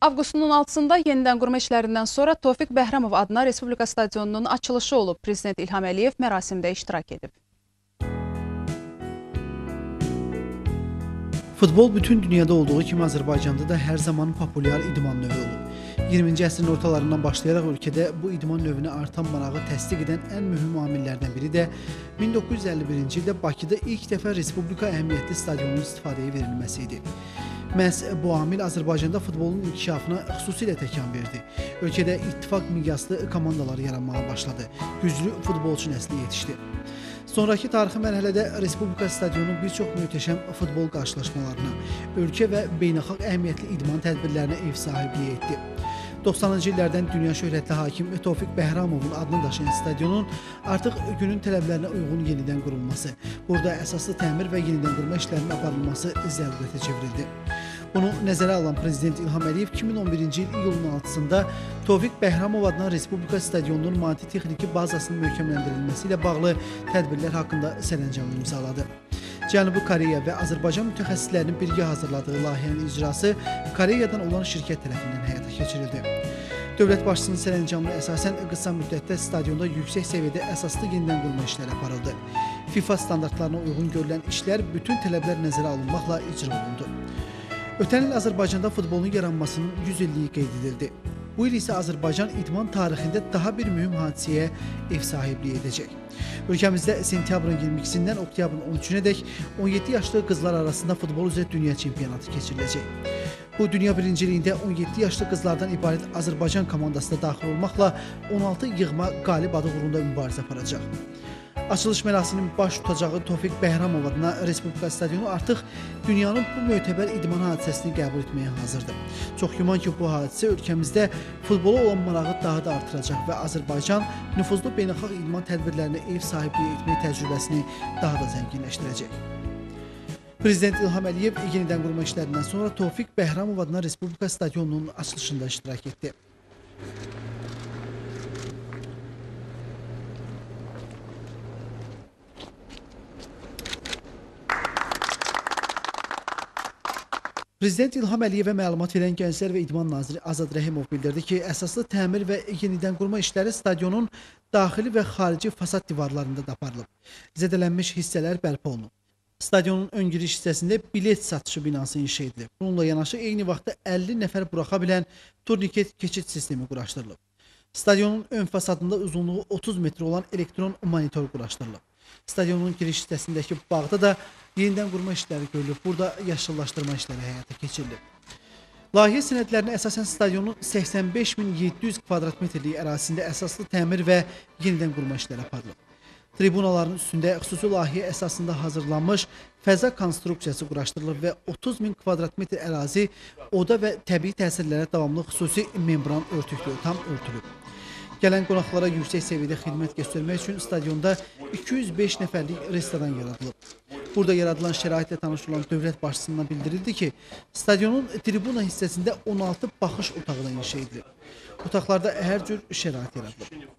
Avqustun 16-sında yenidən qurma işlərindən sonra Tofiq Bəhramov adına Respublika stadionunun açılışı olub. Prezident İlham Əliyev mərasimdə iştirak edib. Futbol bütün dünyada olduğu kimi Azərbaycanda da hər zaman populyar idman növü olub. 20-ci əsrin ortalarından başlayaraq ölkədə bu idman növünə artan marağı təsdiq edən ən mühüm amillərdən biri də 1951-ci ildə Bakıda ilk dəfə Respublika əhəmiyyətli stadionun istifadəyə verilməsi idi. Məhz bu amil Azərbaycanda futbolun inkişafına xüsusilə təkan verdi. Ölkədə ittifaq miqyaslı komandalar yaranmağa başladı. Güclü futbolçu nəsli yetişdi. Sonraki tarixi mərhələdə Respublika stadionu bir çox möhtəşəm futbol qarşılaşmalarına, ölkə və beynəlxalq əhəmiyyətli idman tədbirlərinə ev sahibliyi etdi. 90-cı illərdən dünya şöhrətli hakim Tofiq Bəhramovun adını daşıyan stadionun artıq günün tələblərinə uyğun yenidən qurulması, burada əsaslı təmir və yenidən qurma işlərinin aparılması zərurətə çevrildi. Bunu nəzərə alan Prezident İlham Əliyev 2011-ci il iyulun 6-sında Tofiq Bəhramov adına Respublika stadionunun maddi-texniki bazasının möhkəmləndirilməsi ilə bağlı tədbirlər haqqında sərəncam imzaladı. Cənubi Koreya və Azərbaycan mütəxəssislərinin birgə hazırladığı layihənin icrası Koreyadan olan şirkət tərəfindən həyata keçirildi. Dövlət başçısının sərəncamına əsasən qısa müddətdə stadionda yüksək səviyyədə əsaslı yenidən qurma işləri aparıldı. FIFA standartlarına uyğun görülən işlər bütün tələblər nəzərə alınmaqla icra olundu. Ötən il Azərbaycanda futbolun yaranmasının 100 illiyi qeyd edildi. Bu il isə Azərbaycan idman tarixində daha bir mühüm hadisəyə ev sahibliyi edəcək. Ölkəmizdə sentyabrın 22-dən oktyabrın 13-ədək 17 yaşlı qızlar arasında futbol üzrə dünya çempionatı keçiriləcək. Bu dünya birinciliyində 17 yaşlı qızlardan ibarət Azərbaycan komandası da daxil olmaqla 16 yığma qalib adı uğrunda mübarizə aparacaq. Açılış mərasiminin baş tutacağı Tofiq Bəhramov adına Respublika stadionu artıq dünyanın bu mötəbər idman hadisəsini qəbul etməyə hazırdır. Çox güman ki, bu hadisə ölkəmizdə futbola olan marağı daha da artıracaq və Azərbaycan nüfuzlu beynəlxalq idman tədbirlərinə ev sahibliyi etmək təcrübəsini daha da zənginləşdirəcək. Prezident İlham Əliyev yenidən qurma işlərindən sonra Tofiq Bəhramov adına Respublika stadionunun açılışında iştirak etdi. Prezident İlham Əliyevə məlumat verən Gənclər və İdman naziri Azad Rəhimov bildirdi ki, əsaslı təmir və yenidən qurma işləri stadionun daxili və xarici fasad divarlarında da aparılıb. Zədələnmiş hissələr bərpa olunub. Stadionun ön giriş hissəsində bilet satışı binası inşa edilib. Bununla yanaşı eyni vaxtda 50 nəfər buraxa bilən turniket keçid sistemi quraşdırılıb. Stadionun ön fasadında uzunluğu 30 metr olan elektron monitor quraşdırılıb. Stadionun giriş hissəsindəki bağda da yenidən qurma işləri görülüb. Burada yaşıllaşdırma işləri həyata keçirilib. Layihə sənədlərinə əsasən stadionun 85.700 kvadrat metrlik ərazisində əsaslı təmir və yenidən qurma işləri aparılıb. Tribunaların üstündə xüsusi layihə əsasında hazırlanmış fəza konstruksiyası quraşdırılıb və 30.000 kvadrat metr ərazi oda və təbii təsirlərə davamlı xüsusi membran örtüklü, tam örtülüb. Gələn qonaqlara yüksək səviyyədə xidmət göstərmək üçün stadionda 205 nəfərlik restoran yaradılıb. Burada yaradılan şəraitlə tanış olan dövlət başçısından bildirildi ki, stadionun tribuna hissəsində 16 baxış otağı da inşa edilib. Otaqlarda hər cür şərait yaradılıb.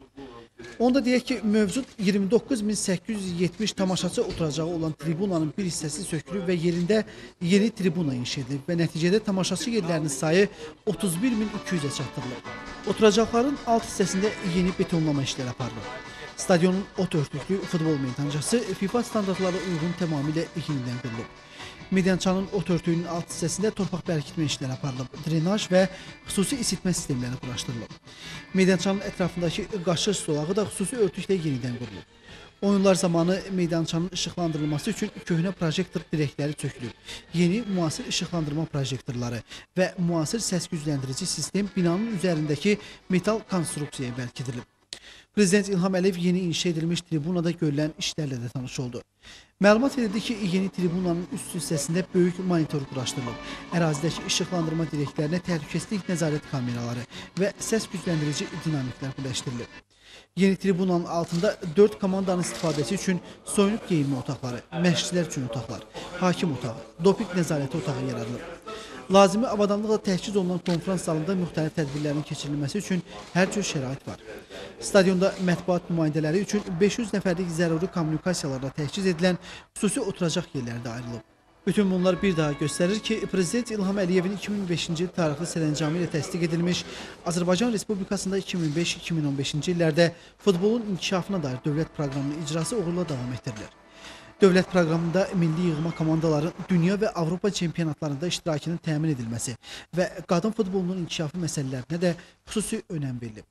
Onu da deyək ki, mövcud 29.870 tamaşaçı oturacağı olan tribunanın bir hissəsi sökülüb və yerində yeni tribuna inşa edilib və nəticədə tamaşaçı yerlərinin sayı 31.200-ə çatdırılıb. Oturacaqların alt hissəsində yeni betonlama işləri aparılıb. Stadionun ot örtüklü futbol meydançası FIFA standartlarına uyğun tamamilə yenidən qurulub. Meydançanın ot örtüyünün alt hissəsində torpaq bərkitmə işləri aparılıb, drenaj və xüsusi isitmə sistemləri quraşdırılıb. Meydançanın ətrafındakı qaçış zolağı da xüsusi örtüklə yenidən qurulub. Oyunlar zamanı meydançanın işıqlandırılması üçün köhnə projektor dirəkləri çökülüb. Yeni müasir işıqlandırma projektorları və müasir səs gücləndirici sistem binanın üzərindəki metal konstruksiyaya bərkidilib. Prezident İlham Əliyev yeni inşa edilmiş tribunada görülən işlərlə də tanış oldu. Məlumat verildi ki, yeni tribunanın üst hissəsində böyük monitor quraşdırılıb. Ərazidəki işıqlandırma direklərinə təhlükəsizlik nəzarət kameraları və səs gücləndirici dinamiklər birləşdirilib. Yeni tribunanın altında 4 komandanın istifadəsi üçün soyunub geyinmə otaqları, məşqçilər üçün otaqlar, hakim otağı, doping nəzarəti otağı yaradılıb. Lazımi avadanlıqla təchiz olunan konferans salonunda müxtəlif tədbirlərin keçirilməsi üçün hər cür şərait var. Stadionda mətbuat nümayəndələri üçün 500 nəfərlik zəruri kommunikasiyalarla təchiz edilən xüsusi oturacaq yerləri də ayrılıb. Bütün bunlar bir daha göstərir ki, Prezident İlham Əliyevin 2005-ci il tarixli sərəncamı ilə təsdiq edilmiş Azərbaycan Respublikasında 2005-2015-ci illərdə futbolun inkişafına dair dövlət proqramının icrası uğurla davam etdirilir. Dövlət proqramında milli yığma komandaların dünya və Avropa çempionatlarında iştirakının təmin edilməsi və qadın futbolunun inkişafı məsələlərinə də xüsusi önəm verilib.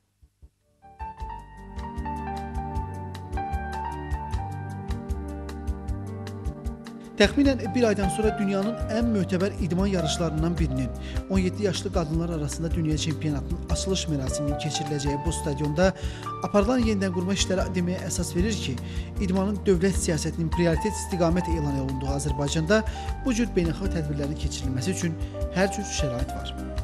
Təxminən bir aydan sonra dünyanın ən mötəbər idman yarışlarından birinin 17 yaşlı qadınlar arasında dünya çempionatının açılış mərasiminin keçiriləcəyi bu stadionda aparılan yenidən qurma işləri deməyə əsas verir ki, idmanın dövlət siyasətinin prioritet istiqamət elan olunduğu Azərbaycanda bu cür beynəlxalq tədbirlərin keçirilməsi üçün hər cür şərait var.